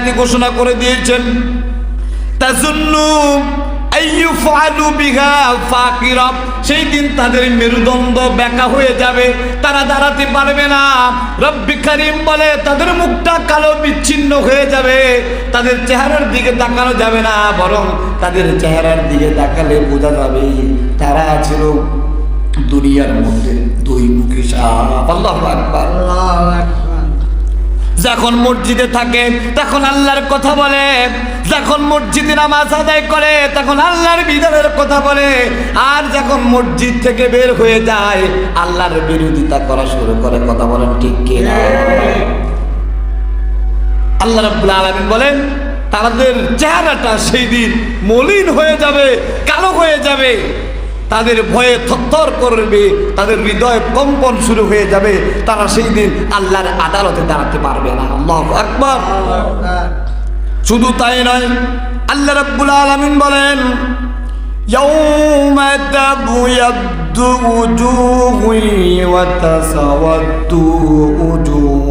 আয়াতে ঘোষণা করে দিয়েছেন, তাজুন্নু আইয়ুফআলু বিহা ফাকিরা, সেই দিন তাদের মেরুদণ্ড বেঁকা হয়ে যাবে, তারা দাঁড়াতে পারবে না। রব্বি কারীম বলে তাদের মুখটা কালো বিচ্ছিন্ন হয়ে যাবে, তাদের চেহারার দিকে তাকানো যাবে না, বরং তাদের চেহারার দিকে তাকালে বোঝা যাবে তারা ছিল দুনিয়ার মধ্যে দুই মুখী সাপ। আল্লাহু আকবার। যখন মসজিদে থাকে তখন আল্লাহর কথা বলে, যখন মসজিদে নামাজ আদায় করে তখন আল্লাহর বিধানের কথা বলে, আর যখন মসজিদ থেকে বের হয়ে যায় আল্লাহর বিরোধিতা করা শুরু করে। কথা বলেন ঠিক কিনা? আল্লাহ রাব্বুল আলামিন বলেন তাদের চেহারাটা সেই দিন মলিন হয়ে যাবে, কালো হয়ে যাবে, তাদের ভয়ে থরথর করবে, তাদের হৃদয় কম্পন শুরু হয়ে যাবে, তারা সেই দিন আল্লাহর আদালতে দাঁড়াতে পারবে না। আল্লাহু আকবার। শুধু তাই নয়, আল্লাহ রাব্বুল আলামিন বলেন ইয়াউমা তাবয়াদ্দু উজুহুন ওয়া তাসাওয়াদ্দু উজুহ।